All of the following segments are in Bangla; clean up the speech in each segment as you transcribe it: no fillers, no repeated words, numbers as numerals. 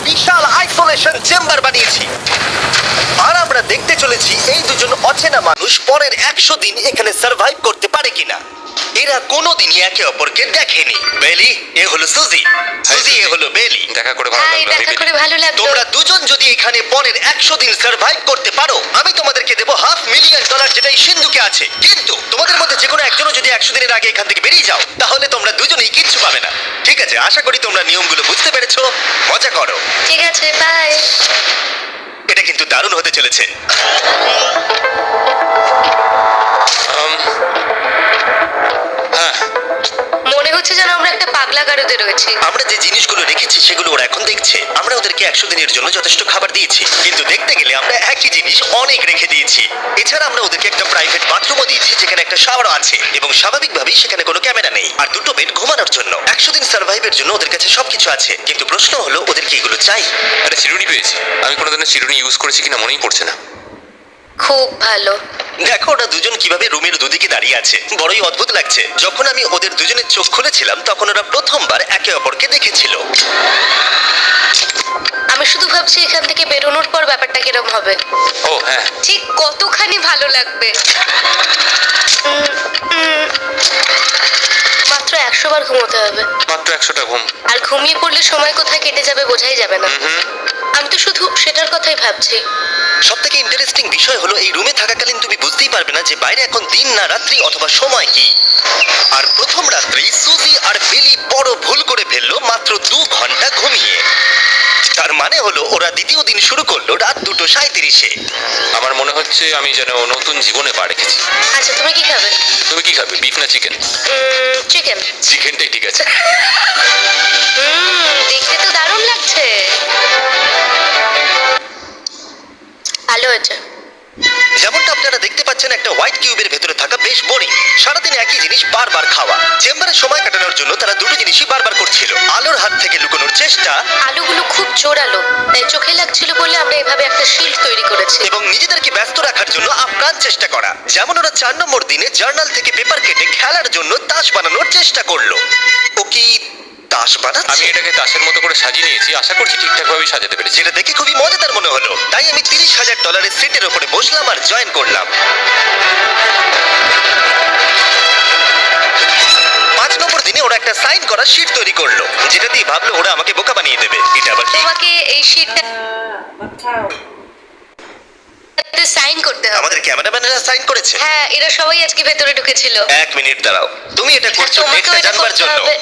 বিশাল আইসোলেশন চেম্বার বানিয়েছি। আর আমরা দেখতে চলেছি এই দুজন অচেনা মানুষ পরের 100 দিন এখানে সার্ভাইভ করতে পারে কিনা। এরা কোনোদিনই একে অপরকে দেখেনি। বেলি, এ হলো সুজি, সুজি এ হলো বেলি। দেখা করে ভালো হাই, লাগলো। দেখা করে ভালো লাগলো। তোমরা দুজন যদি এখানে পরের 100 দিন সার্ভাইভ করতে পারো, আমি তোমাদেরকে দেবো $500,000 যেটা এই সিন্ধুকে আছে। কিন্তু তোমাদের মধ্যে যে কোনো একজনও যদি 100 দিনের আগে এখান থেকে বেরিয়ে যাও, তাহলে তোমরা দুজনেই কিচ্ছু পাবে না। ঠিক আছে, আশা করি তোমরা নিয়মগুলো বুঝতে পেরেছো। মজা করো। ঠিক আছে, বাই। এটা কিন্তু দারুণ হতে চলেছে। হ্যাঁ, মনে হচ্ছে যেন আমরা একটা পাগলা গারদে রয়েছি। আমরা যে জিনিসগুলো রেখেছি সেগুলো ওরা এখন দেখছে। আমরা ওদেরকে 100 দিনের জন্য যথেষ্ট খাবার দিয়েছি, কিন্তু দেখতে গেলে আমরা একই জিনিস অনেক রেখে দিয়েছি। এছাড়া আমরা ওদেরকে একটা প্রাইভেট বাথরুমও দিয়েছি যেখানে একটা শাওয়ারও আছে, এবং স্বাভাবিকভাবেই সেখানে কোনো ক্যামেরা নেই, আর দুটো বেড ঘুমানোর জন্য। 100 দিন সার্ভাইভের জন্য ওদের কাছে সবকিছু আছে, কিন্তু প্রশ্ন হলো ওদের কি এগুলো চাই। একটা চিরুনি পেয়েছি। আমি কোনোদিনও চিরুনি ইউজ করেছি কিনা মনেই পড়ছে না। খুব ভালো। দেখো ওরা দুজন কিভাবে রুমের দুদিকে দাঁড়িয়ে আছে, বড়ই অদ্ভুত লাগছে। যখন আমি ওদের দুজনের চোখ খুলেছিলাম তখন ওরা প্রথমবার একে অপরকে দেখেছিল। আমি শুধু ভাবছি এখান থেকে বেরোনোর পর ব্যাপারটা কিরম হবে। ও হ্যাঁ, ঠিক কতখানি ভালো লাগবে। মাত্র 100 বার ঘুমোতে হবে, মাত্র 100টা ঘুম। আর ঘুমিয়ে পড়লে সময় কোথায় কেটে যাবে বোঝাই যাবে না। আমি তো শুধু সেটার কথাই ভাবছি। সব থেকে ইন্টারেস্টিং বিষয় হলো এই রুমে থাকাকালীন তুমি বুঝতেই পারবে না যে বাইরে এখন দিন না রাত্রি অথবা সময় কি। আর প্রথম রাত্রেই সুজি আর বেলি বড় ভুল করে ফেললো মাত্র 2 ঘন্টা ঘুমিয়ে। তার মানে হলো ওরা দ্বিতীয় দিন শুরু করলো রাত 2:37-এ। আমার মনে হচ্ছে আমি যেন নতুন জীবনে পা রেখেছি। আচ্ছা, তুমি কি খাবে? তুমি কি খাবে, বিফ না চিকেন? চিকেন। চিকেনটাই ঠিক আছে। দেখতে তো দারুণ লাগছে। ভালো হয়েছে। যেমনটা আপনারা দেখতে পাচ্ছেন, একটা হোয়াইট কিউবের ভেতরে থাকা বেশ বোরিং। সারাদিন একই জিনিস বারবার খাওয়া। চেম্বারে সময় কাটানোর জন্য তারা দুটো জিনিসই বারবার করছিল: আলোর হাত থেকে লুকোনোর চেষ্টা আলুগুলো খুব জোরালো, তাই চোখে লাগছিল বলে আমরা এভাবে একটা শিল্ড তৈরি করেছি। এবং নিজেদেরকে ব্যস্ত রাখার জন্য আপ্রাণ চেষ্টা করা। যেমন ওরা 4 নম্বর দিনে জার্নাল থেকে পেপার কেটে খেলার জন্য তাস বানানোর চেষ্টা করলো। ও কি তাস আমি বানাচ্ছে? এটাকে তাসের মতো করে সাজিয়ে নিয়েছি, আশা করছি ঠিকঠাকভাবে সাজাতে পেরেছি। যেটা দেখে খুবই মজাদার মনে হলো, তাই আমি $30,000 সিটের উপরে বসলাম আর জয়েন করলাম। 5 নম্বর দিনে ওরা একটা সাইন করা শীট তৈরি করলো, যেটা দিয়ে ভাবলো ওরা আমাকে বোকা বানিয়ে দেবে। এটা আবার কি? তোমাকে এই শিটটা সাইন করতে হবে। আমাদের ক্যামেরাম্যানেরা সাইন করেছে। হ্যাঁ, এরা সবাই আজকে ভেতরে ঢুকেছিল। 1 মিনিট দাঁড়াও, তুমি এটা করছো তোমাকেও ডেটটা এটা জানবার করতে জন্য? হবে।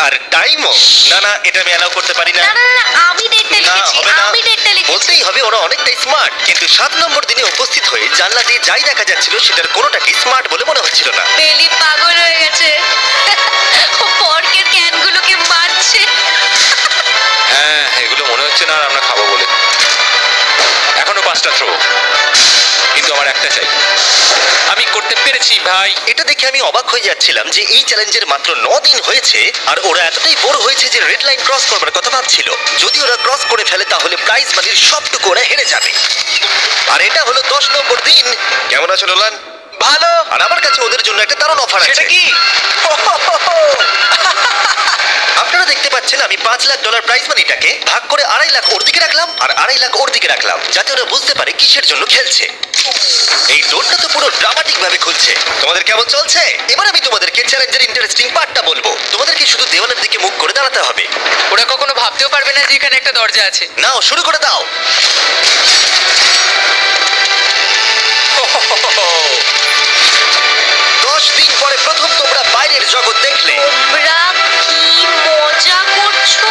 আর টাইমও? না না, এটা আমি অ্যালাউ করতে পারি না। না না না, আমি ডেটটা না, লিখেছি। হবে না। আমি ডেটটা লিখেছি। বলতেই হবে ওরা অনেকটাই স্মার্ট, কিন্তু 7 নম্বর দিনে উপস্থিত হয়ে জানলা দিয়ে যাই দেখা যাচ্ছিল সেটার কোনোটাকেই স্মার্ট বলে মনে হচ্ছিল না। বেলি পাগল হয়ে গেছে। ও পর্কের ক্যানগুলোকে মারছে। হ্যাঁ, এগুলো মনে হচ্ছে না আর আমরা খাবো বলে। এখনো 5টা থ্রো, কিন্তু আমার একটা চাই। আমি করতে পেরেছি ভাই। এটা দেখে আমি অবাক হয়ে যাচ্ছিলাম যে এই চ্যালেঞ্জের মাত্র 9 দিন হয়েছে আর ওরা এতটাই বোর হয়েছে যে রেড লাইন ক্রস করবার কথা ভাবছিল। যদি ওরা ক্রস করে ফেলে তাহলে প্রাইজ মানির সবটুকু ওরা হেরে যাবে। আর এটা হলো 10 নম্বর দিন। কেমন আছো নোলান? ভালো। আর আমার কাছে ওদের জন্য একটা দারুণ অফার আছে। সেটা কি? আপনারা দেখতে পাচ্ছেন আমি $5 লাখ প্রাইজ মানিটাকে ভাগ করে 2.5 লাখ ওর দিকে রাখলাম আর 2.5 লাখ ওর দিকে রাখলাম, যাতে ওরা বুঝতে পারে কিসের জন্য খেলছে। এই ডোরটা তো পুরো ড্রামাটিক ভাবে খুলছে। তোমাদের কেমন চলছে? এবার আমি তোমাদেরকে চ্যালেঞ্জের ইন্টারেস্টিং পার্টটা বলবো। তোমাদেরকে শুধু দেওয়ালের দিকে মুখ করে দাঁড়াতে হবে। ওরা কখনো ভাবতেও পারবে না যে এখানে একটা দরজা আছে। নাও শুরু করে দাও। দশ দিন পরে প্রথম তোমরা বাইরের জগৎ দেখলে। তোমরা কি মজা করছো?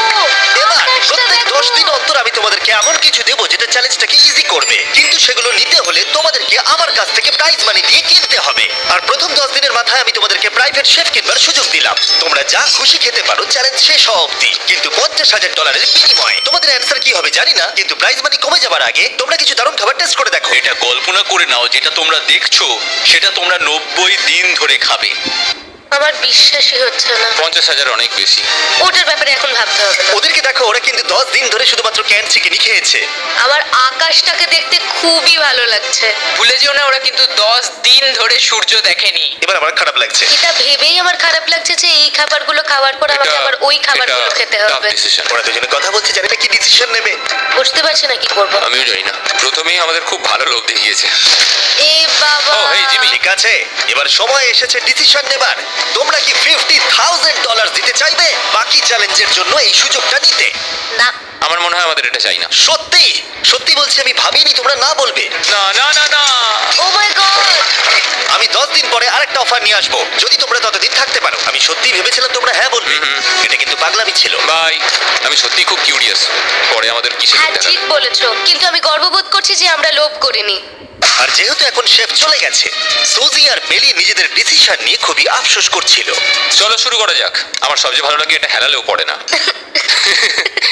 এবার আকাশটা প্রত্যেক দেখো। 10 দিন অন্তর আমি তোমাদেরকে এমন কিছু দেবো যেটা চ্যালেঞ্জটাকে ইজি করবে, কিন্তু সেগুলো নিতে হলে তোমাদেরকে আমার কাছ থেকে প্রাইজ মানি দিয়ে কিনতে হবে। আর প্রথম 10 দিনের মাথায় আমি তোমাদেরকে প্রাইভেট শেফ কিনবার সুযোগ দিলাম। তোমরা যা খুশি খেতে পারো চ্যালেঞ্জ শেষ হওয়া অবধি, কিন্তু $50,000 বিনিময়ে। তোমাদের অ্যান্সার কি হবে জানি না, কিন্তু প্রাইজ মানি কমে যাবার আগে তোমরা কিছু দারুণ খাবার টেস্ট করে দেখো। এটা কল্পনা করে নাও, যেটা তোমরা দেখছো সেটা তোমরা 90 দিন ধরে খাবে। আমার বিশ্বাসই হচ্ছে না। 50,000 অনেক বেশি। ওটার ব্যাপারে এখন ভাবতে হবে না। ওদেরকে দেখো, ওরা কিন্তু 10 দিন ধরে শুধুমাত্র ক্যান চিকেনই খেয়েছে। আমার আকাশটাকে দেখতে খুবই ভালো লাগছে। ভুলে যেও না ওরা কিন্তু 10 দিন ধরে সূর্য দেখেনি। এবার আমার খারাপ লাগছে। এটা ভেবেই আমার খারাপ লাগছে যে এই খাবারগুলো খাওয়ার পর আমাকে আবার ওই খাবারগুলো খেতে হবে। ডিসিশন। ওরা দুজনে কথা বলছে, জানি না কি ডিসিশন নেবে। বুঝতে পারছি না কি করবো। আমিও জানি না। প্রথমেই আমাদের খুব ভালো লোভ দেখিয়েছে। এ বাবা। ও, হেই, জিমি। ঠিক আছে, এবার সময় এসেছে ডিসিশন নেবার। তোমরা কি $50,000 দিতে চাইবে বাকি চ্যালেঞ্জের জন্য এই সুযোগটা নিতে? না। আমার মনে হয় আমাদের এটা চাই না। সত্যি সত্যি বলছি, আমি ভাবিনি তোমরা না বলবে। না না না না। ও মাই গড। আমি 10 দিন পরে আরেকটা অফার নিয়ে আসবো, যদি তোমরা ততদিন থাকতে পারো। আমি সত্যি ভেবেছিলাম তোমরা হ্যাঁ বলবে। এটা কিন্তু পাগলামি ছিল। বাই। আমি সত্যিই খুব কিউরিয়াস পরে আমাদের কিসে হ্যাঁ দেখা। ঠিক বলেছো, কিন্তু আমি গর্ববোধ করছি যে আমরা লোভ করিনি। আর যেহেতু এখন শেফ চলে গেছে, সুজি আর বেলি নিজেদের ডিসিশন নিয়ে খুবই আফসোস করছিল। চলো শুরু করা যাক। আমার সবচেয়ে ভালো লাগে এটা হেলালেও পড়ে না।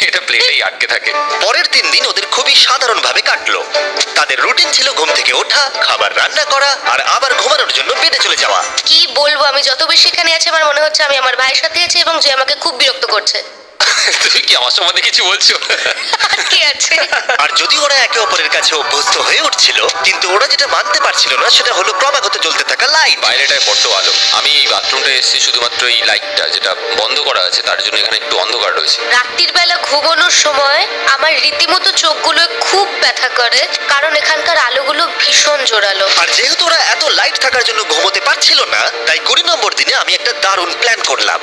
এটা প্লেটেই আটকে থাকে। পরের 3 দিন ওদের খুবই সাধারণভাবে কাটলো। তাদের রুটিন ছিল ঘুম থেকে ওঠা, খাবার রান্না করা আর আবার ঘুমানোর জন্য বেডে চলে যাওয়া। কি বলবো, আমি যত বেশি এখানে আছি আমার মনে হচ্ছে আমি আমার ভাইয়ের সাথে আছি এবং যে আমাকে খুব বিরক্ত করছে। তুমি কি আমার সম্বন্ধে কিছু বলছো? আর কি আছে? আর যদি ওরা একে অপরের কাছে অভ্যস্ত হয়ে উঠছিল, কিন্তু ওরা যেটা মানতে পারছিল না সেটা হলো ক্রমাগত জ্বলতে থাকা লাইট। বাইরেটায় বড্ড আলো। আমি এই বাথরুমটা এসেছি শুধুমাত্র এই লাইটটা যেটা বন্ধ করা আছে তার জন্য এখানে একটু অন্ধকার রয়েছে। রাত্রির বেলা ঘুমানোর সময় আমার রীতিমতো চোখগুলো খুব ব্যথা করে, কারণ এখানকার আলোগুলো ভীষণ জোরালো। আর যেহেতু ওরা এত লাইট থাকার জন্য ঘুমোতে পারছিল না, তাই 20 নম্বর দিনে আমি একটা দারুণ প্ল্যান করলাম।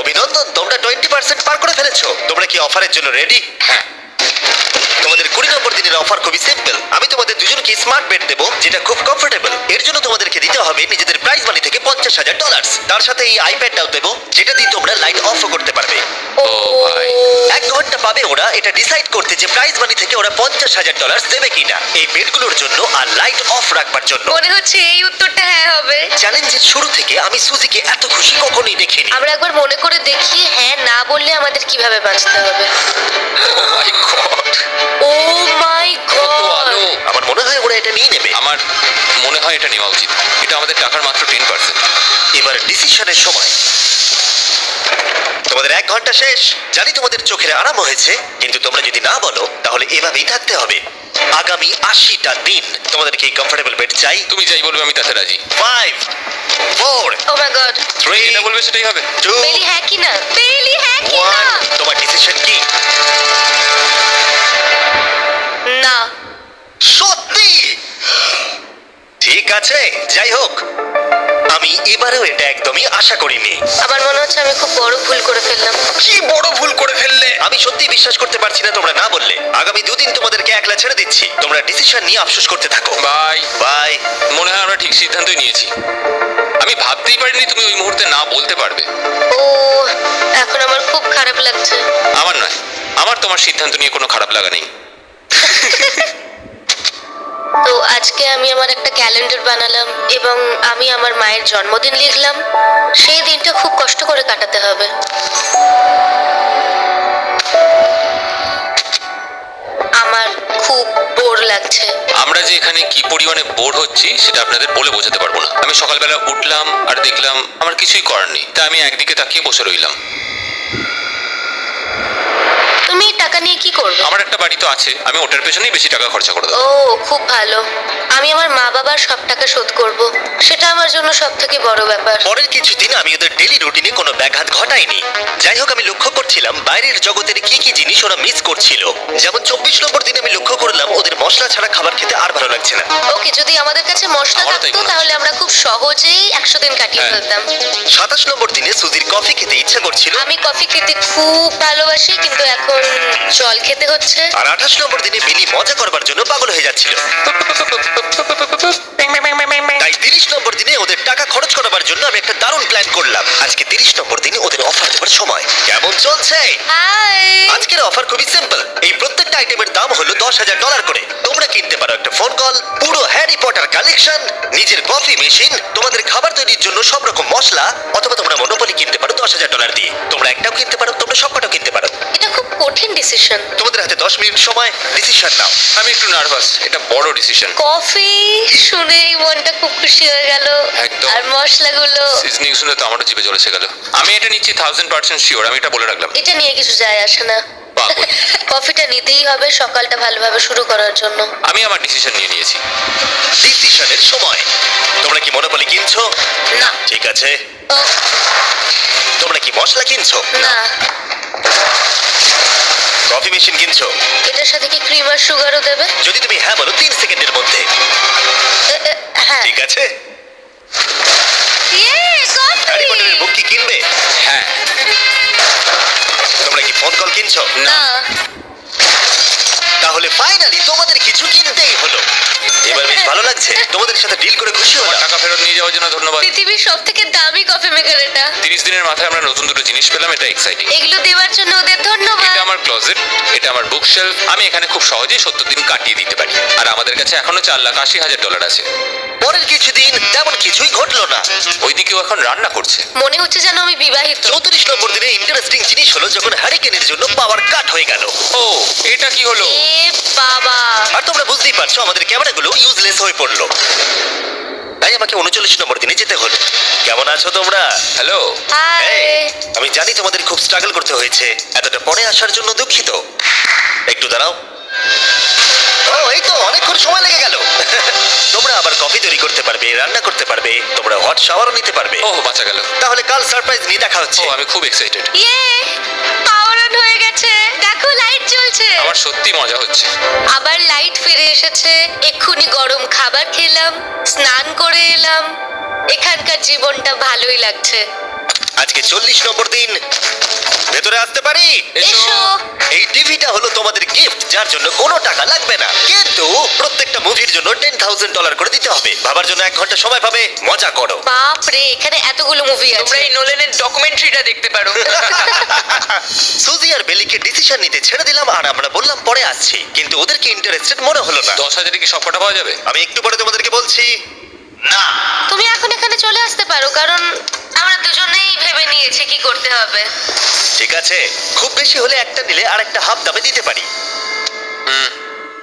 অভিনন্দন, তোমরা 20% পার করে ফেলেছো। তোমরা কি অফারের জন্য রেডি? হ্যাঁ। তোমাদের 20 নম্বর দিনের অফার খুবই সিম্পল। আমি তোমাদের দুজনকে স্মার্ট বেড দেবো, যেটা খুব কমফোর্টেবল। এর জন্য তোমাদেরকে দিতে হবে নিজেদের প্রাইজ মানি থেকে $50,000। তার সাথে এই আইপ্যাডটাও দেবো, যেটা দিয়ে তোমরা লাইট অফও করতে পারবে। ও ভাই। 1 ঘন্টা পাবে ওরা এটা ডিসাইড করতে যে প্রাইজ মানি থেকে ওরা $50,000 দেবে কিনা এই বেডগুলোর জন্য আর লাইট অফ রাখবার জন্য। মনে হচ্ছে এই উত্তরটা হ্যাঁ হবে। চ্যালেঞ্জের শুরু থেকে আমি সুজিকে এত খুশি কখনোই দেখিনি। আমরা একবার মনে করে দেখি হ্যাঁ না বললে আমাদের কিভাবে বাঁচতে হবে। ও মাই গড। ও মাই কত গড। আলো। আমার মনে হয় ওরা এটা নিয়ে নেবে। আমার মনে হয় এটা নেওয়া উচিত। এটা আমাদের টাকার মাত্র 10%। এবার ডিসিশনের সময়। তোমাদের 1 ঘন্টা শেষ। জানি তোমাদের চোখের আরাম হয়েছে, কিন্তু তোমরা যদি না বলো তাহলে এভাবেই থাকতে হবে আগামী 80টা দিন। তোমাদেরকে এই কমফোর্টেবল বেড চাই। তুমি যাই বলবে আমি তাতে রাজি। 5 4 ও মাই গড। 3 যেটা বলবে সেটাই হবে। 2 বেলি হ্যাঁ কি না? বেলি হ্যাঁ কি না? 1 তোমার ডিসিশন কি? না। সত্যি? ঠিক আছে, যাই হোক, আমি এবারেও এটা একদমই আশা করিনি। আমার মনে হচ্ছে আমি খুব বড় ভুল করে ফেললাম। কি বড় ভুল করে ফেললে। আমি সত্যি বিশ্বাস করতে পারছি না তোমরা না বললে। আগামী 2 দিন তোমাদেরকে একলা ছেড়ে দিচ্ছি। তোমরা ডিসিশন নিয়ে আফসোস করতে থাকো। বাই। বাই। মনে হয় আমরা ঠিক সিদ্ধান্তই নিয়েছি। আমি ভাবতেই পারিনি তুমি ওই মুহূর্তে না বলতে পারবে। ও এখন আমার খুব খারাপ লাগছে। আমার নয়, আমার তোমার সিদ্ধান্ত নিয়ে কোনো খারাপ লাগা নেই। তো আজকে আমি আমার একটা ক্যালেন্ডার বানালাম এবং আমি আমার মায়ের জন্মদিন লিখলাম। সেই দিনটা খুব কষ্ট করে কাটাতে হবে। আমার খুব বোর লাগছে। আমরা যে এখানে কি পরিমাণে বোর হচ্ছি সেটা আপনাদের বলে বোঝাতে পারবো না। আমি সকালবেলা উঠলাম আর দেখলাম আমার কিছুই করার নেই, তাই আমি একদিকে তাকিয়ে বসে রইলাম। তুমি টাকা নিয়ে কি করবে? আমার একটা বাড়ি তো আছে, আমি ওটার পেছনেই বেশি টাকা খরচা করে দেবো। ও খুব ভালো। আমি আমার মা বাবার সব টাকা শোধ করব। সেটা আমার জন্য সব থেকে বড় ব্যাপার। পরের কিছুদিন আমি ওদের ডেলি রুটিনে কোনো ব্যাঘাত ঘটাইনি। যাই হোক, আমি লক্ষ্য করছিলাম বাইরের জগতের কি কি জিনিস ওরা মিস করছিল। যেমন 24 নম্বর দিনে আমি লক্ষ্য করলাম ওদের মশলা ছাড়া খাবার খেতে আর ভালো লাগছে না। ওকে, যদি আমাদের কাছে মশলা আমারও তাই থাকতো মনে তাহলে আমরা খুব সহজেই 100 দিন কাটিয়ে হ্যাঁ। ফেলতাম। 27 নম্বর দিনে সুজির কফি খেতে ইচ্ছা করছিল। আমি কফি খেতে খুব ভালোবাসি, কিন্তু এখন জল খেতে হচ্ছে। আর 28 নম্বর দিনে বিলি মজা করবার জন্য পাগল হয়ে যাচ্ছিল। তাই 30 নম্বর দিনে ওদের টাকা খরচ করাবার জন্য আমি একটা দারুণ প্ল্যান করলাম। আজকে 30 নম্বর দিনে ওদের অফার দেবার সময়। কেমন চলছে? হাই। আজকের অফার খুবই সিম্পল। এই প্রত্যেকটা আইটেমের দাম হলো $10,000 করে। তোমরা কিনতে পারো একটা ফোন কল, পুরো হ্যারি পটার কালেকশন, নিজের কফি মেশিন, তোমাদের খাবার তৈরির জন্য সব রকম মশলা, অথবা তোমরা মনোপলি কিনতে পারো $10,000 দিয়ে। তোমরা একটাও কিনতে পারো, তোমরা সবকটাও কিনতে পারো। এটা খুব কঠিন ডিসিশন। তোমাদের হাতে 10 মিনিট সময়, ডিসিশন নাও। আমি একটু নার্ভাস, এটা বড় ডিসিশন। কফি শুনেই মনটা খুব খুশি হয়ে গেল। একদম। আর মশলাগুলো, সিজনিং শুনে তো আমারও জিভে জল এসে গেল। আমি এটা নিচ্ছি 1000% শিওর, আমি এটা বলে রাখলাম। এটা নিয়ে কিছু যায় আসে না। পাগল। কফিটা নিতেই হবে সকালটা ভালোভাবে শুরু করার জন্য। আমি আমার ডিসিশন নিয়ে নিয়েছি। ডিসিশনের সময়। তোমরা কি মনোপলি কিনছো? না। ঠিক আছে। ও তোমরা কি মশলা কিনছো? না, কফি মেশিন কিনছো? এটার সাথে কি ক্রিম আর সুগারও দেবে? যদি তুমি হ্যাঁ বলো 3 সেকেন্ডের মধ্যে। হ্যাঁ। ঠিক আছে। ইয়ে, হ্যারি কফি। পটারের বুক কি কিনবে? হ্যাঁ। তোমরা কি ফোন কল কিনছো? না। তাহলে ফাইনালি তোমাদের কিছু কিনতেই হলো। এবার বেশ ভালো লাগছে। তোমাদের সাথে ডিল করে খুশি আমার হলাম। টাকা ফেরত নিয়ে যাওয়ার জন্য ধন্যবাদ। পৃথিবীর সবথেকে দামি কফি মেকার এটা। 30 দিনের মাথায় আমরা নতুন দুটো জিনিস পেলাম, এটা এক্সাইটিং। এগুলো দেওয়ার জন্য ওদের ধন্যবাদ। এটা আমার ক্লোজেট, এটা আমার বুকশেলফ। আমি এখানে খুব সহজেই 70 দিন কাটিয়ে দিতে পারি। আর আমাদের কাছে এখনো $4,80,000 আছে। পরের কিছুদিন তেমন কিছুই ঘটলো না। ওইদিকেও এখন রান্না করছে। মনে হচ্ছে যেন আমি বিবাহিত। 34 নম্বর দিনে ইন্টারেস্টিং জিনিস হলো যখন হ্যারিকেনের জন্য পাওয়ার কাট হয়ে গেল। ও, এটা কি হলো? এ বাবা। আর তোমরা বুঝতেই পারছো আমাদের ক্যামেরাগুলো ইউজলেস হয়ে পড়লো। তাই আমাকে 39 নম্বর দিনে যেতে হলো। কেমন আছো তোমরা? হ্যালো। হাই। এই, আমি জানি তোমাদের খুব স্ট্রাগল করতে হয়েছে। এতটা পরে আসার জন্য দুঃখিত। একটু দাঁড়াও। ও, এই তো অনেকক্ষণ সময় লেগে গেল। তোমরা আবার কফি তৈরি করতে পারবে, রান্না করতে পারবে, তোমরা হট শাওয়ারও নিতে পারবে। ও, বাঁচা গেল। তাহলে কাল সারপ্রাইজ নিয়ে দেখা ও, হচ্ছে। আমি খুব এক্সাইটেড। ইয়ে, পাওয়ার অন হয়ে গেছে। দেখো লাইট জ্বলছে। আমার সত্যি মজা হচ্ছে। আবার লাইট ফিরে এসেছে। এক্ষুনি গরম খাবার খেলাম, স্নান করে এলাম। এখানকার জীবনটা ভালোই লাগছে। আজকে 40 নম্বর দিন। ভেতরে আসতে পারি? এসো। এই টিভিটা হলো তোমাদের গিফট, যার জন্য কোনো টাকা লাগবে না, কিন্তু প্রত্যেকটা মুভির জন্য $10,000 করে দিতে হবে। ভাবার জন্য 1 ঘন্টা সময় পাবে। মজা করো। বাপ রে, এখানে এতগুলো মুভি তোমরা আছে। এই নোলেনের ডকুমেন্টারিটা দেখতে পারো। সুজি আর বেলিকে ডিসিশন নিতে ছেড়ে দিলাম আর আমরা বললাম পরে আসছি, কিন্তু ওদেরকে ইন্টারেস্টেড মনে হলো না। 10,000-এ কি সবকটা পাওয়া যাবে? আমি একটু পরে তোমাদেরকে বলছি। না। তুমি এখন এখানে চলে আসতে পারো, কারণ আমরা দুজনেই ভেবে নিয়েছি কি করতে হবে। ঠিক আছে, খুব বেশি হলে একটা নিলে আর একটা হাফ দামে দিতে পারি। হুম,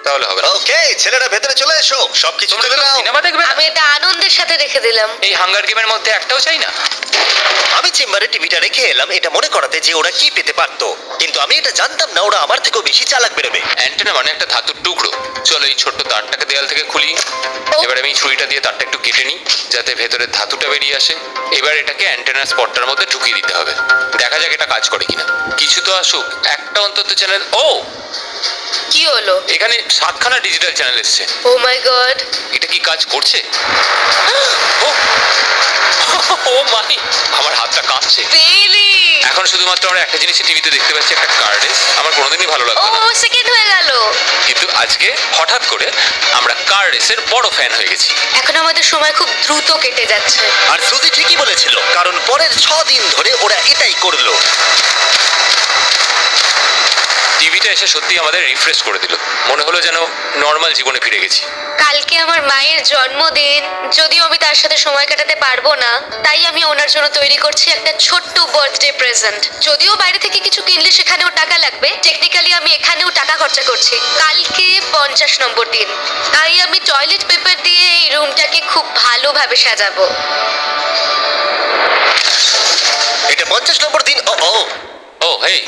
তাহলে হবে না। ওকে, ছেলেরা ভেতরে চলে এসো, সবকিছু তোমরা তুলে কি নাও। সিনেমা দেখবে না? আমি এটা আনন্দের সাথে রেখে দিলাম। এই হাঙ্গার গেমের মধ্যে একটাও চাই না। আমি চেম্বারে টিভিটা রেখে এলাম এটা মনে করাতে যে ওরা কি পেতে পারতো, কিন্তু আমি এটা জানতাম না ওরা আমার থেকেও বেশি চালাক বেরোবে। অ্যান্টেনা মানে একটা ধাতুর টুকরো। চলো এই ছোট্ট তারটাকে দেয়াল থেকে খুলি। এবার আমি ছুরিটা দিয়ে তারটা একটু কেটে নিই যাতে ভেতরে ধাতুটা বেরিয়ে আসে। এবার এটাকে অ্যান্টেনার স্পটটার মধ্যে ঢুকিয়ে দিতে হবে। দেখা যাক এটা কাজ করে কিনা। কিছু তো আসুক, একটা অন্তত চ্যানেল। ও, কি হলো? এখানে 7খানা ডিজিটাল চ্যানেল এসছে। ও মাই গড। এটা কি কাজ করছে? ও, ও মাই, আমার হাতটা কাঁপছে। বেলি। এখন শুধুমাত্র আমরা একটা জিনিসই টিভিতে দেখতে পাচ্ছি, একটা কার্ডেস। আমার কোনোদিনই ভালো ও লাগতো না, সেকেন্ড হয়ে গেল। কিন্তু আজকে হঠাৎ করে আমরা কার রেসের বড় ফ্যান হয়ে গেছি। এখন আমাদের সময় খুব দ্রুত কেটে যাচ্ছে। আর সুজি ঠিকই বলেছিল, কারণ পরের 6 দিন ধরে ওরা এটাই করলো। টিভিটা এসে সত্যি আমাদের রিফ্রেশ করে দিল। মনে হলো যেন নর্মাল জীবনে ফিরে গেছি। কালকে আমার মায়ের জন্মদিন, যদিও আমি তার সাথে সময় কাটাতে পারবো না, তাই আমি ওনার জন্য তৈরি করছি একটা ছোট্ট বার্থডে প্রেজেন্ট। যদিও বাইরে থেকে কিছু কিনলে সেখানেও টাকা লাগবে, টেকনিক্যালি আমি এখানেও টাকা খরচা করছি। কালকে 50 নম্বর দিন, তাই আমি টয়লেট পেপার দিয়ে এই রুমটাকে খুব ভালোভাবে সাজাবো। এটা 50 নম্বর দিন। ও ও, ও হেই,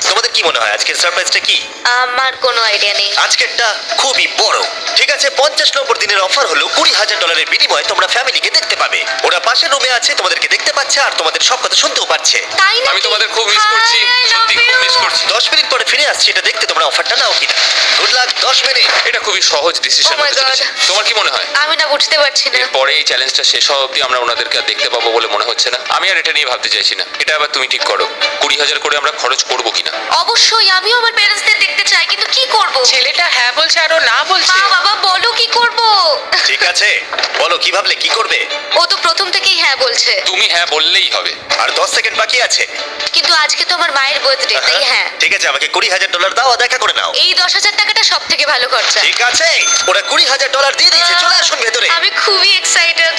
তোমাদের কি মনে হয় আজকের সারপ্রাইজটা কি? আমার কোনো আইডিয়া নেই। আজকেরটা খুবই বড়। ঠিক আছে, 50 নম্বর দিনের অফার হলো $20,000 বিনিময়ে তোমরা ফ্যামিলিকে দেখতে পাবে। ওরা পাশের রুমে আছে, তোমাদেরকে দেখতে পাচ্ছে আর তোমাদের সব কথা শুনতেও পাচ্ছে। তাই না? আমি তোমাদের খুব মিস করছি, সত্যি খুব মিস করছি। 10 মিনিট পরে ফিরে আসছি এটা দেখতে তোমরা অফারটা নাও কিনা। Good luck. 10 মিনিট। এটা খুবই সহজ ডিসিশন Oh my হতে চলেছে। God. তোমার কি মনে হয়? আমি না বুঝতে পারছি না। এরপরে এই চ্যালেঞ্জটা শেষ হওয়া অবধি আমরা ওনাদেরকে আর দেখতে পাবো বলে মনে হচ্ছে না। আমি আর এটা নিয়ে ভাবতে চাইছি না। এটা আবার তুমি ঠিক করো, 20,000 করে আমরা খরচ করবো কিনা। অবশ্যই আমিও আমার প্যারেন্টসদের দেখতে চাই, কিন্তু কি করব? ছেলেটা হ্যাঁ বলছে আর ও না বলছে। মা বাবা বলো কি করব? ঠিক আছে, বলো কি ভাবলে, কি করবে? ও তো প্রথম থেকেই হ্যাঁ বলছে, তুমি হ্যাঁ বললেই হবে। আর 10 সেকেন্ড বাকি আছে। কিন্তু আজকে তো আমার মায়ের বার্থডে, তাই হ্যাঁ। ঠিক আছে, আমাকে $20,000 দাও আর দেখা করে নাও। এই 10,000 টাকাটা সব থেকে ভালো খরচা। ঠিক আছে, ওরা $20,000 দিয়ে দিয়েছে। চলে আসুন ভেতরে। আমি খুবই এক্সাইটেড।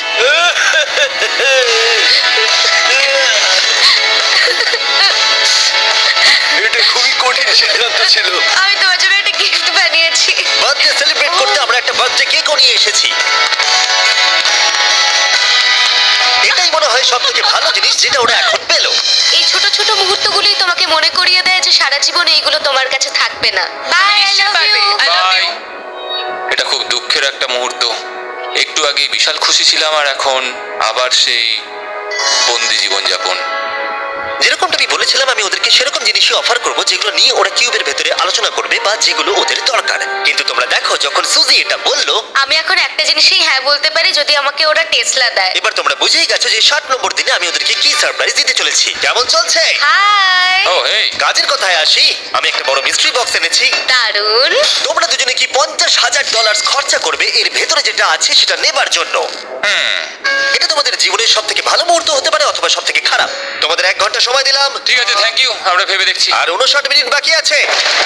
এটা খুবই কঠিন কঠিন সিদ্ধান্ত ছিল। আমি তোমার জন্য একটা গিফট বানিয়েছি। বার্থডে সেলিব্রেট করতে আমরা একটা বার্থডে কেকও নিয়ে এসেছি। এটাই মনে হয় সব থেকে ভালো জিনিস যেটা ওরা এখন পেলো। এই ছোট ছোট মুহূর্তগুলোই তোমাকে মনে করিয়ে দেয় যে সারা জীবন এইগুলো তোমার কাছে থাকবে না। Bye, I love you. I love bye. you. এটা খুব দুঃখের একটা মুহূর্ত। একটু আগে বিশাল খুশি ছিলাম আর এখন আবার সেই বন্দি জীবনযাপন। যেরকমটা আমি বলেছিলাম, আমি ওদেরকে সেরকম জিনিসই অফার করবো যেগুলো নিয়ে ওরা কিউবের ভেতরে আলোচনা করবে বা যেগুলো ওদের দরকার। কিন্তু তোমরা দেখো, যখন সুজি এটা বললো, আমি এখন একটা জিনিসই হ্যাঁ বলতে পারি, যদি আমাকে ওরা টেসলা দেয়। এবার তোমরা বুঝেই গেছো যে 60 নম্বর দিনে আমি ওদেরকে কি সারপ্রাইজ দিতে চলেছি। কেমন চলছে? হাই। ও হেই, কাজের কথায় আসি, আমি একটা বড় মিস্ট্রি বক্স এনেছি। দারুণ। তোমরা দুজনে কি $50,000 খরচা করবে এর ভেতরে যেটা আছে সেটা নেবার জন্য? এটা তোমাদের জীবনের সব থেকে ভালো মুহূর্ত হতে পারে অথবা সব থেকে খারাপ। তোমাদের 1 ঘন্টা সময় দিলাম ঠিক আছে, থ্যাংক ইউ। আমরা ভেবে দেখছি আর 59 মিনিট বাকি আছে।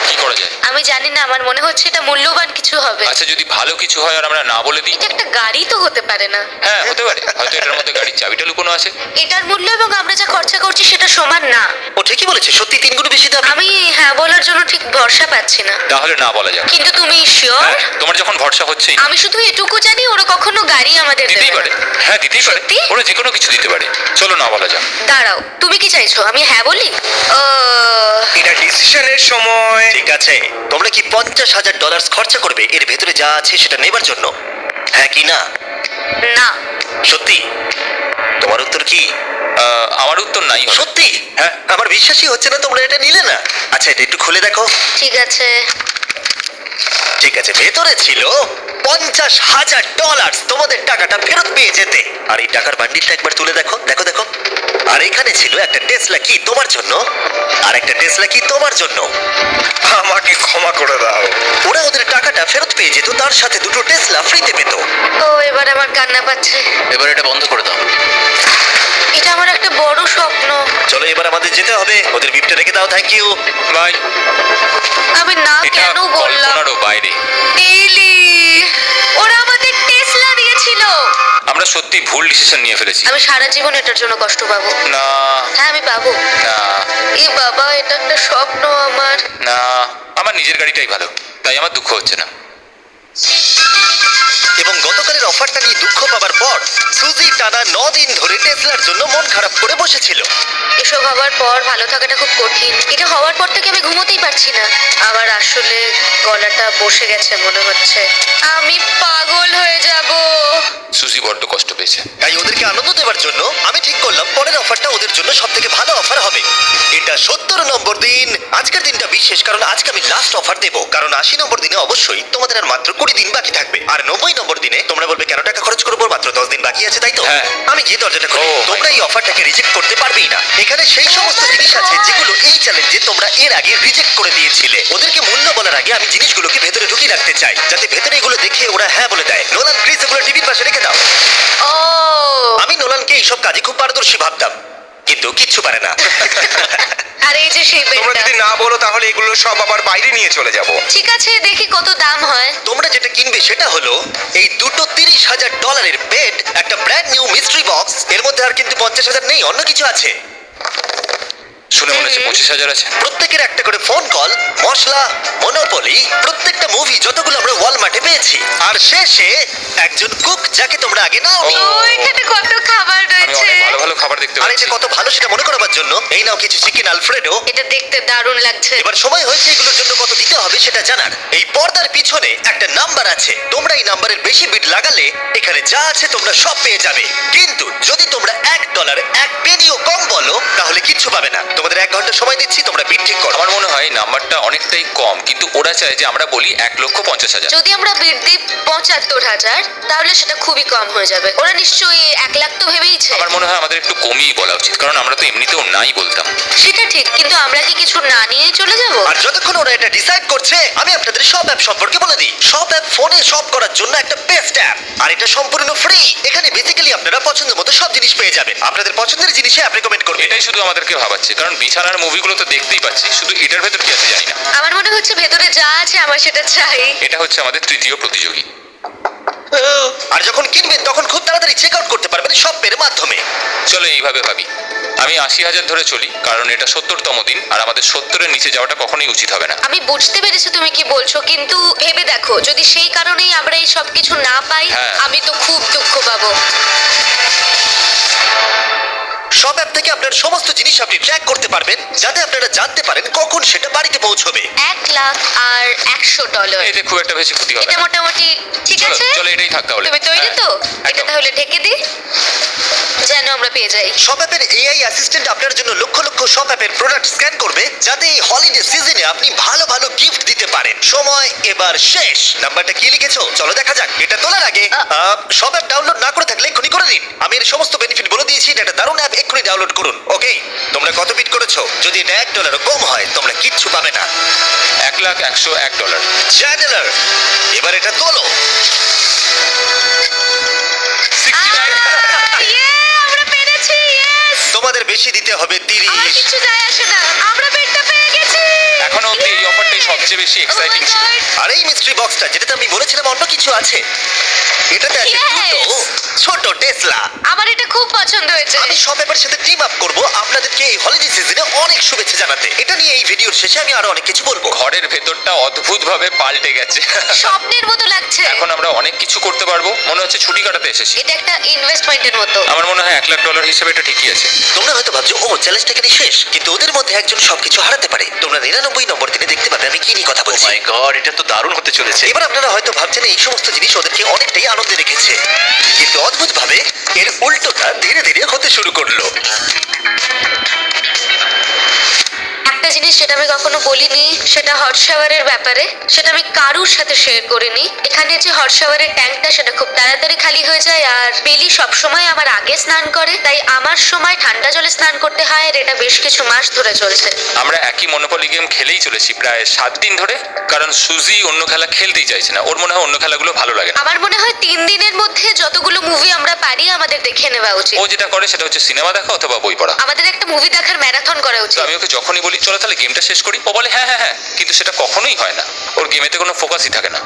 কি করা যায়। আমি জানি না, আমার মনে হচ্ছে এটা মূল্যবান কিছু হবে। আচ্ছা, যদি ভালো কিছু হয় আর আমরা না বলে দিই? এটা একটা গাড়ি তো হতে পারে না। হ্যাঁ, হতে পারে। হয়তো এটার মধ্যে গাড়ির চাবিটা লুকোনো আছে। এটার মূল্য এবং আমরা যা খরচা করছি সেটা সমান না। ও ঠিকই বলেছে, সত্যি 3 গুণ বেশি দাম। আমি হ্যাঁ বলার জন্য ঠিক ভরসা পাচ্ছি না। তাহলে না বলা যাক। কিন্তু তুমি শিওর? হ্যাঁ, তোমার যখন ভরসা হচ্ছেই। আমি শুধু এটুকু জানি, ওরা কখনো গাড়ি আমাদের দিতেই দেবে পারে। না। হ্যাঁ, দিতেই পারে। সত্যি? ওরা যে কোনো কিছু দিতে পারে। চলো না বলা যাক। দাঁড়াও, তুমি কি চাইছো আমি হ্যাঁ বলি? এটা ডিসিশনের সময়। ঠিক আছে, তোমরা কি $50,000 খরচা করবে এর ভেতরে যা আছে সেটা নেবার জন্য? হ্যাঁ কি না? না। সত্যি? তোমার উত্তর কি? আমার উত্তর নাই হবে। সত্যি? হ্যাঁ। আমার বিশ্বাসই হচ্ছে না তোমরা এটা নিলে না। আচ্ছা, এটা একটু খুলে দেখো। ঠিক আছে। ঠিক আছে, ভেতরে ছিল $50,000। তোমাদের টাকাটা ফেরত পেয়ে যেতে। আর এই টাকার বান্ডিলটা একবার তুলে দেখো, দেখো দেখো। আর এখানে ছিল একটা টেসলা কি তোমার জন্য, আর একটা টেসলা কি তোমার জন্য। আমাকে ক্ষমা করে দাও। ওরা ওদের টাকাটা ফেরত পেয়ে যেত, তার সাথে 2টো টেসলা ফ্রিতে পেত। ও, এবার আমার কান্না পাচ্ছে। এবার এটা বন্ধ করে দাও। এটা আমার একটা বড় স্বপ্ন। চলো এবার আমাদের যেতে হবে। ওদের গিফটটা রেখে দাও। Thank you. বাই। আমি না এটা কেন বললাম? কল্পনারও বাইরে। ডেইলি ওরা আমাদের টেসলা দিয়েছিল। আমরা সত্যি ভুল ডিসিশন নিয়ে ফেলেছি। আমি সারা জীবন এটার জন্য কষ্ট পাবো। না, হ্যাঁ, আমি পাবো। না, এই বাবা, এটা একটা স্বপ্ন আমার। না। আমার নিজের গাড়িটাই ভালো, তাই আমার দুঃখ হচ্ছে না। এবং গতকালের অফারটা নিয়ে দুঃখ পাবার পর সুজি টানা 9 দিন ধরে টেসলার জন্য মন খারাপ করে বসেছিল। এসব হওয়ার পর ভালো থাকাটা খুব কঠিন। এটা হওয়ার পর থেকে আমি ঘুমোতেই পারছি না। আমার আসলে গলাটা বসে গেছে মনে হচ্ছে। আমি পাগল হয়ে যাব। সুজি বড্ড কষ্ট পেয়েছে। তাই ওদেরকে আনন্দ দেওয়ার জন্য আমি ঠিক করলাম পরের অফারটা ওদের জন্য সব থেকে ভালো অফার হবে। এটা 70 নম্বর দিন। আজকের দিনটা বিশেষ কারণ আজকে আমি লাস্ট অফার দেবো। কারণ 80 নম্বর দিনে অবশ্যই তোমাদের আর মাত্র 20 দিন বাকি থাকবে। আর 90 নম্বর দিনে তোমরা বলবে কেন টাকা খরচ করবো, মাত্র 10 দিন বাকি আছে, তাই তো? হ্যাঁ। আমি গিয়ে দরজাটা খুলি। ও, তোমরা এই অফারটাকে রিজেক্ট করতে পারবেই না। এখানে সেই সমস্ত জিনিস আছে যেগুলো এই চ্যালেঞ্জে তোমরা এর আগে রিজেক্ট করে দিয়েছিলে। ওদেরকে মূল্য বলার আগে আমি জিনিসগুলোকে ভেতরে ঢুকিয়ে রাখতে চাই, যাতে ভেতরে এগুলো দেখে ওরা হ্যাঁ বলে দেয়। নোলান, প্লিজ এগুলো টিভির পাশে রেখে দাও। ও, আমি নোলানকে এইসব কাজে খুব পারদর্শী ভাবতাম, কিন্তু কিচ্ছু পারে না। আর এই যে সেই তোমরা বেডটা। যদি না বলো তাহলে এগুলো সব আবার বাইরে নিয়ে চলে যাব। ঠিক আছে, দেখি কত দাম হয়। তোমরা যেটা কিনবে সেটা হলো এই দুটো $30,000 বেড, একটা ব্র্যান্ড নিউ মিস্ট্রি বক্স। এর মধ্যে আর কিন্তু 50,000 নেই, অন্য কিছু আছে। শুনে মনে হচ্ছে 25,000 আছে। প্রত্যেকের একটা করে ফোন কল, মশলা, মনোপলি, প্রত্যেকটা মুভি যতগুলো আমরা ওয়ালমার্টে পেয়েছি। আর শেষে একজন কুক যাকে তোমরা আগে নাওনি। ও, এখানে কত খাবার আমি রয়েছে। অনেক ভালো ভালো খাবার দেখতে আর পাচ্ছি। এটা কত ভালো সেটা মনে করাবার জন্য এই নাও কিছু চিকেন আলফ্রেডো। এটা দেখতে দারুণ লাগছে। এবার সময় হয়েছে এগুলোর জন্য কত দিতে হবে সেটা জানার। এই পর্দার পিছনে একটা নাম্বার আছে। তোমরা এই নাম্বারের বেশি বিট লাগালে এখানে যা আছে তোমরা সব পেয়ে যাবে। কিন্তু যদি তোমরা $1 1 পেনিও কম বলো তাহলে কিচ্ছু পাবে না। তোমাদের 1 ঘন্টা সময় দিচ্ছি, তোমরা বিট ঠিক করো। আমার মনে হয় নাম্বারটা অনেকটাই কম, কিন্তু ওরা চায় যে আমরা বলি 1,50,000। যদি আমরা বিট দিই 75,000, তাহলে সেটা খুবই কম হয়ে যাবে। ওরা নিশ্চয়ই 1 লাখ তো ভেবেইছে। আমার মনে হয় আমাদের একটু কমিয়ে বলা উচিত, কারণ আমরা তো এমনিতেও নাই বলতাম। সেটা ঠিক, কিন্তু আমরা কি কিছু না নিয়ে চলে যাব? আর যতক্ষণ ওরা এটা ডিসাইড করছে আমি আপনাদের সব অ্যাপ সম্পর্কে বলে দিই। সব অ্যাপ ফোনে শপ করার জন্য একটা বেস্ট অ্যাপ, আর এটা সম্পূর্ণ ফ্রি। এখানে বেসিক্যালি আপনারা পছন্দ মতো সব জিনিস পেয়ে যাবেন। আপনাদের পছন্দের জিনিসে অ্যাপ রেকমেন্ড করবে। এটাই শুধু আমাদেরকে ভাবাচ্ছে, কারণ বিছানার মুভিগুলো তো দেখতেই পাচ্ছি, শুধু এটার ভেতর কি আছে জানি না। আমার মনে হচ্ছে ভেতরে যা আছে আমার সেটা চাই। এটা হচ্ছে আমাদের তৃতীয় প্রতিযোগী। আর যখন কিনবেন তখন খুব তাড়াতাড়ি চেক আউট করতে পারবেন শপের মাধ্যমে। চলো এইভাবে ভাবি, আমি 80,000 ধরে চলি, কারণ এটা 70তম দিন আর আমাদের 70-এর নিচে যাওয়াটা কখনোই উচিত হবে না। আমি বুঝতে পেরেছি তুমি কি বলছো, কিন্তু ভেবে দেখো যদি সেই কারণেই আমরা এই সব কিছু না পাই, হ্যাঁ। আমি তো খুব দুঃখ পাবো। শপ অ্যাপ থেকে আপনার সমস্ত জিনিস আপনি ট্র্যাক করতে পারবেন, যাতে আপনারা জানতে পারেন কখন সেটা বাড়িতে পৌঁছবে। $1,00,000 এতে খুব একটা বেশি ক্ষতি হবে এটা না। মোটামুটি ঠিক চলো আছে। চলো এটাই থাক তাহলে। তুমি তৈরি তো? হ্যাঁ, এটা একদম। তাহলে ঢেকে দি, যেন আমরা পেয়ে যাই। শপ অ্যাপের এআই অ্যাসিস্ট্যান্ট আপনার জন্য লক্ষ লক্ষ শপ অ্যাপের প্রোডাক্ট স্ক্যান করবে, যাতে এই হলিডে সিজনে আপনি ভালো ভালো গিফট দিতে পারেন। সময় এবার শেষ। নাম্বারটা কি লিখেছো চলো দেখা যাক। এটা তোলার আগে শপ অ্যাপ ডাউনলোড না করে থাকলে এক্ষুনি করে নিন। আমি এর সমস্ত বেনিফিট বলে দিয়েছি। এটা একটা দারুণ অ্যাপ, এক্ষুনি ডাউনলোড করুন। ওকে, তোমরা কত বিট করেছো? যদি এটা $1 কম হয় তোমরা কিচ্ছু পাবে না। $1,01,001। চ্যানেলার, এবার এটা তোলো। আমরা পেরেছি, yes! তোমাদের বেশি দিতে হবে আমার 30। কিচ্ছু যায় আসে না, আমরা পেটটা পেয়ে গেছি। এখনো অব্দি এই অফারটাই সবচেয়ে বেশি Oh my এক্সাইটিং ছিল। God! আর এই মিস্ট্রি বক্সটা, যেটাতে আমি বলেছিলাম অন্য কিছু আছে, এটাতে আছে Yes! দুটো ছোট টেসলা। আমার এটা খুব পছন্দ হয়েছে। আমি শপ অ্যাপের সাথে টিম আপ করব আপনাদেরকে এই হলিডে সিজনে অনেক শুভেচ্ছা জানাতে। এটা নিয়ে এই ভিডিওর শেষে আমি আরো অনেক কিছু বলবো। ঘরের ভেতরটা অদ্ভুতভাবে পাল্টে গেছে। স্বপ্নের মতো লাগছে। এখন আমরা অনেক কিছু করতে পারবো, মনে হচ্ছে ছুটি কাটাতে এসেছি। এটা একটা ইনভেস্টমেন্টের মতো। আমার মনে হয় $1,00,000 হিসেবে এটা ঠিকই আছে। তোমরা হয়তো ভাবছো ও চ্যালেঞ্জটা এখানে শেষ, কিন্তু ওদের মধ্যে একজন সবকিছু হারাতে পারে। তোমরা 99 নম্বর দিনে দেখতে পাবে আমি কি নিয়ে কথা বলছি। মাই গড, এটা তো দারুণ হতে চলেছে। এবার আপনারা হয়তো ভাবছেন এই সমস্ত জিনিস ওদেরকে অনেকটাই আনন্দে রেখেছে, কিন্তু অদ্ভুতভাবে এর উল্টোটা ধীরে ধীরে হতে শুরু করলো। একটা জিনিস যেটা আমি কখনো বলিনি, সেটা হট শাওয়ারের ব্যাপারে। সেটা আমি কারুর সাথে শেয়ার করিনি। এখানে যে হট শাওয়ারের ট্যাঙ্কটা, সেটা খুব তাড়াতাড়ি খালি হয়ে যায়। আর বেলি সবসময় আমার আগে স্নান করে, তাই আমার সময় ঠান্ডা জলে স্নান করতে হয়। আর এটা বেশ কিছু মাস ধরে চলছে। আমরা একই মনোপলি গেম খেলেই চলেছি প্রায় 7 দিন ধরে, কারণ সুজি অন্য খেলা খেলতেই চাইছে না। ওর মনে হয় অন্য খেলাগুলো ভালো লাগে না। আমার মনে হয় 3 দিনের মধ্যে যতগুলো মুভি আমরা পারি আমাদের দেখে নেওয়া উচিত। ও যেটা করে সেটা হচ্ছে সিনেমা দেখা অথবা বই পড়া। আমাদের একটা মুভি দেখার ম্যারাথন করা তো উচিত। আমি ওকে যখনই বলি চলো তাহলে গেমটা শেষ করি, ও বলে হ্যাঁ হ্যাঁ হ্যাঁ, কিন্তু সেটা কখনোই হয় না। ওর গেমেতে কোনো ফোকাসই থাকে না।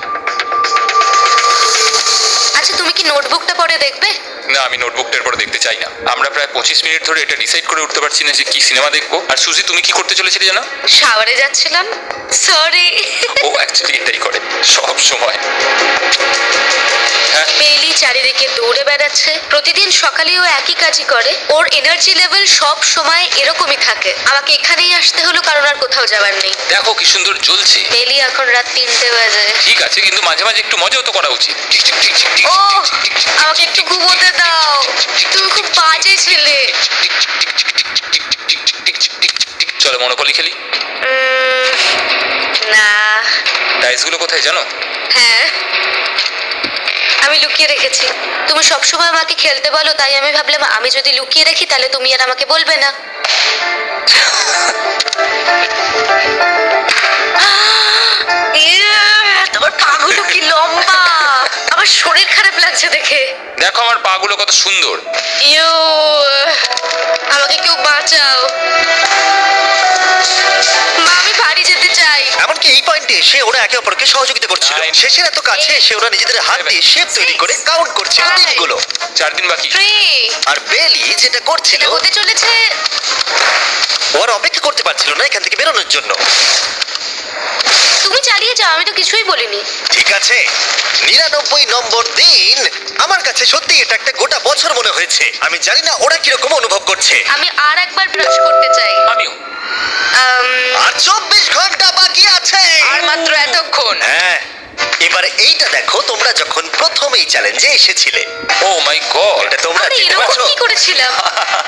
আচ্ছা, তুমি কি নোটবুকটা পরে দেখবে? না, আমি নোটবুকটার পরে দেখতে চাই না। আমরা প্রায় 25 মিনিট ধরে এটা ডিসাইড করে উঠতে পারছি না যে কি সিনেমা দেখবো। আর সুজি, তুমি কি করতে চলেছিলে জানো? শাওয়ারে যাচ্ছিলাম। সরি। ও অ্যাকচুয়ালি এটাই করে সব সময়। হ্যাঁ, বেলি চারিদিকে দৌড়ে বেড়াচ্ছে। প্রতিদিন সকালে ও একই কাজই করে। ওর এনার্জি লেভেল সব সময় এরকমই থাকে। আমাকে এখানেই আসতে হলো, কারণ আর কোথাও যাবার নেই। দেখো কি সুন্দর জ্বলছে। বেলি এখন রাত 3টে বাজে। ঠিক আছে, কিন্তু মাঝে মাঝে একটু মজাও তো করা উচিত। Tick tick tick tick tick ও, টিক টিক টিক আমাকে একটু ঘুমোতে দাও। তুমি খুব বাজে ছেলে। Tick tick tick tick tick tick tick tick tick tick. চলো মনোপলি খেলি। না। ডাইসগুলো কোথায় জানো? হ্যাঁ, আমি লুকিয়ে রেখেছি। তুমি সবসময় আমাকে খেলতে বলো, তাই আমি ভাবলাম আমি যদি লুকিয়ে রাখি তাহলে তুমি আর আমাকে বলবে না। তোমার পাগুলো কি লম্বা! আমার শরীর খারাপ লাগছে দেখে। দেখো আমার পাগুলো কত সুন্দর। ইউ, আমাকে কেউ বাঁচাও। মা, আমি বাড়ি যেতে চাই। এমনকি এই পয়েন্টে এসে ওরা একে অপরকে সহযোগিতা করছিল। Nine. শেষের এত কাছে এসে ওরা নিজেদের হাত দিয়ে শেপ তৈরি করে কাউন্ট করছিল Five. দিনগুলো। 4 দিন বাকি। 3, আর বেলি যেটা করছিল, এটা হতে চলেছে। ওর অপেক্ষা করতে পারছিল না এখান থেকে বেরোনোর জন্য। তুমি চালিয়ে যাও, আমি তো কিছুই বলিনি। ঠিক আছে, 99 নম্বর দিন। আমার কাছে সত্যি এটা একটা গোটা বছর মনে হয়েছে। আমি জানি না ওরা কিরকম অনুভব করছে। আমি আর একবার ব্রাশ করতে চাই। আমিও। আর 24 ঘন্টা বাকি আছে। আর মাত্র এতক্ষণ। হ্যাঁ, এবারে এইটা দেখো, তোমরা যখন প্রথম এই চ্যালেঞ্জে এসেছিলে, ও মাই গড। এটা তোমরা আমি চিনতে এরকম পারছো? কি করেছিলাম?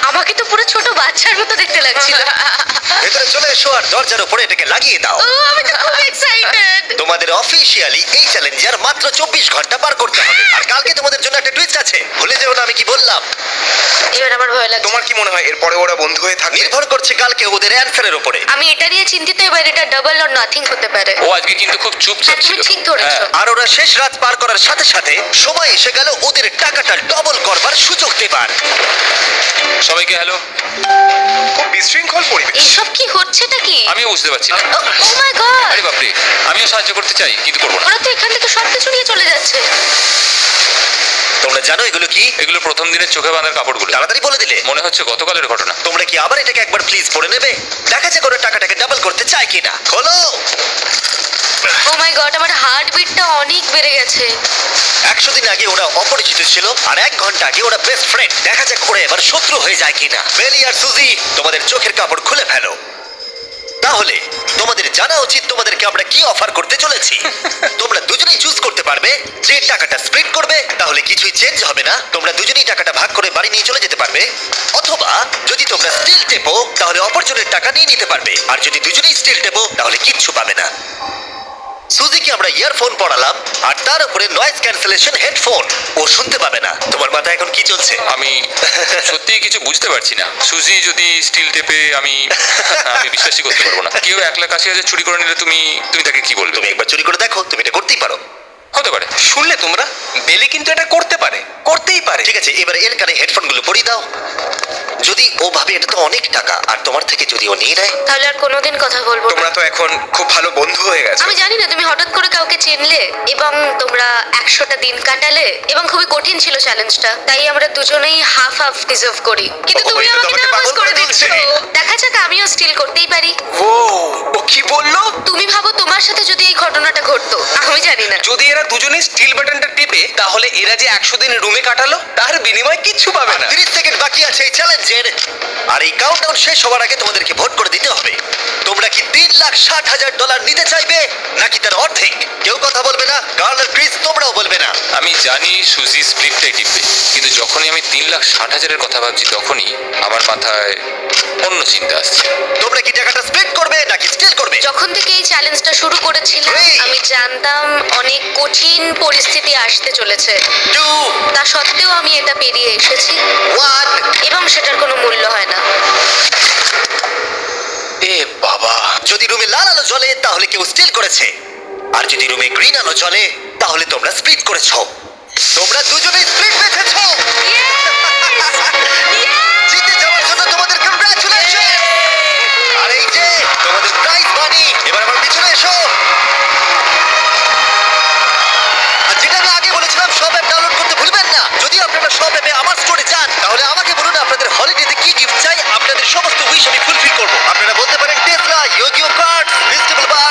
আমাকে তো পুরো ছোট বাচ্চার মতো দেখতে লাগছিল। ভেতরে চলে এসো আর দরজার উপরে এটাকে লাগিয়ে দাও। ও, আমি তো খুব এক্সাইটেড। তোমাদের অফিসিয়ালি এই চ্যালেঞ্জে আর মাত্র 24 ঘন্টা পার করতে হবে। আর কালকে তোমাদের জন্য একটা টুইস্ট আছে, ভুলে যেও না আমি কি বললাম। এবার আমার ভয় লাগছে। তোমার কি মনে হয় এরপরে ওরা বন্ধু হয়ে থাকবে? নির্ভর করছে কালকে ওদের অ্যানসারের উপরে। আমি এটা নিয়ে চিন্তিত। এবার এটা ডাবল অর নাথিং হতে পারে। ও আজকে কিন্তু খুব চুপচাপ হ্যাঁ, তুমি ছিল। ঠিক ধরেছো। হ্যাঁ। আর ওরা শেষ রাত পার করার সাথে সাথে সময় এসে গেল ওদের টাকাটা ডবল করবার সুযোগ দেবার। সবাইকে হ্যালো। খুব বিশৃঙ্খল পরিবেশ। এসব কি হচ্ছেটা কি? আমিও বুঝতে পারছি না। ও মাই গড! আরে বাপরে, আমিও সাহায্য করতে চাই কিন্তু করবো না। ওরা তো এখান থেকে সবকিছু নিয়ে চলে যাচ্ছে। তোমরা জানো এগুলো কি? এগুলো প্রথম দিনের চোখে বাঁধার কাপড়গুলো। তাড়াতাড়ি বলে দিলে। মনে হচ্ছে গতকালের ঘটনা। তোমরা কি আবার এটাকে একবার প্লিজ পড়ে নেবে? দেখা যাক ওরা টাকাটাকে ডাবল করতে চায় কিনা। খোলো। ও মাই গড, আমার হার্ট বিটটা অনেক বেড়ে গেছে। 100 দিন আগে ওরা অপরিচিত ছিল আর 1 ঘন্টা আগে ওরা বেস্ট ফ্রেন্ড। দেখা যাক ওরা এবার শত্রু হয়ে যায় কিনা। বেলি আর সুজি, তোমাদের চোখের কাপড় খুলে ফেলো। তাহলে তোমাদের জানা উচিত তোমাদেরকে আমরা কি অফার করতে চলেছি। তোমরা দুজনেই চুজ করতে পারবে যে টাকাটা স্প্লিট করবে, তাহলে কিছুই চেঞ্জ হবে না। তোমরা দুজনেই টাকাটা ভাগ করে বাড়ি নিয়ে চলে যেতে পারবে। অথবা যদি তোমরা স্টিল টেপো তাহলে অপরজনের টাকা নিয়ে নিতে পারবে। আর যদি দুজনেই স্টিল টেপো তাহলে কিচ্ছু পাবে না। সুজিকে আমরা ইয়ারফোন পড়ালাম আর তার উপরে নয়েজ ক্যান্সেলেশন হেডফোন। ও শুনতে পাবে না। তোমার মাথায় এখন কি চলছে? আমি সত্যিই কিছু বুঝতে পারছি না। সুজি যদি স্টিল টেপে আমি বিশ্বাসই করতে পারবো না। কেউ 1,80,000 চুরি করে নিলে তুমি তাকে কি বলবে? তুমি একবার চুরি করে দেখো, তুমি এটা করতেই পারো। হতে পারে। শুনলে তোমরা, বেলি কিন্তু এটা করতে পারে, করতেই পারে। ঠিক আছে, এবার এর কানে হেডফোনগুলো পরিয়ে দাও। যদি ও ভাবে এটা তো অনেক টাকা আর তোমার থেকে যদি ও নিয়ে নেয়, তাহলে আর কোনোদিন কথা বলবো না। তোমরা তো এখন খুব ভালো বন্ধু হয়ে গেছো। আমি জানি না তুমি হঠাৎ করে কাউকে চিনলে এবং তোমরা 100টা দিন কাটালে এবং খুবই কঠিন ছিল চ্যালেঞ্জটা, তাই আমরা দুজনেই হাফ হাফ ডিজার্ভ করি। কিন্তু ও, তুমি এটা তো আমাকে আমাকে নার্ভাস পাগল করে করে দিচ্ছ। তুলছে। দেখা যাক, আমিও স্টিল করতেই পারি। ও কি বললো? তুমি ভাবো তোমার সাথে যদি এই ঘটনাটা ঘটতো, আমি জানি না। যদি এরা দুজনেই স্টিল বাটনটা টিপে, তাহলে এরা যে 100 দিন রুমে কাটালো তার বিনিময়ে কিচ্ছু পাবে না। 30 সেকেন্ড বাকি আছে এই চ্যালেঞ্জের। আর এই কাউন্টডাউন শেষ হওয়ার আগে তোমাদেরকে ভোট করে দিতে হবে। তোমরা কি $3,60,000 নিতে চাইবে নাকি তার অর্ধেক? কেউ কথা বলবে না। কার্ল আর ক্রিস, তোমরাও বলবে না। আমি জানি সুজি স্প্লিটটাই টিপবে, কিন্তু যখনই আমি 3,60,000-এর কথা ভাবছি তখনই আমার মাথায় অন্য চিন্তা আসছে। তোমরা কি টাকাটা স্প্লিট করবে নাকি স্টিল করবে? যখন থেকে এই চ্যালেঞ্জটা শুরু করেছিলাম Three. আমি জানতাম অনেক কঠিন পরিস্থিতি আসতে চলেছে। 2, তা সত্ত্বেও আমি এটা পেরিয়ে এসেছি 1। এবং সেটার কোনো মূল্য হয় না। এ বাবা, যদি রুমে লাল আলো জ্বলে তাহলে কেউ স্টিল করেছে, আর যদি রুমে গ্রিন আলো জ্বলে তাহলে তোমরা স্প্লিট করেছো। তোমরা দুজনেই স্প্লিট বেঁচেছো। জিতে যাওয়ার জন্য তোমাদের কংগ্রাচুলেশন। আর এই যে তোমাদের প্রাইজ মানি। এবার আমার পিছনে এসো। আর যেটা আমি আগে বলেছিলাম, সব অ্যাপ ডাউনলোড করতে ভুলবেন না। যদি আপনারা সব অ্যাপে আমার স্টোরে যান তাহলে আমাকে বলুন আপনাদের হলিডেতে কি গিফট চাই। আপনাদের সমস্ত উইশ আমি ফুলফিল করব। আপনারা বলতে পারেন টেসলা, ইয়োগিও কার্ড, ভেজিটেবল বার,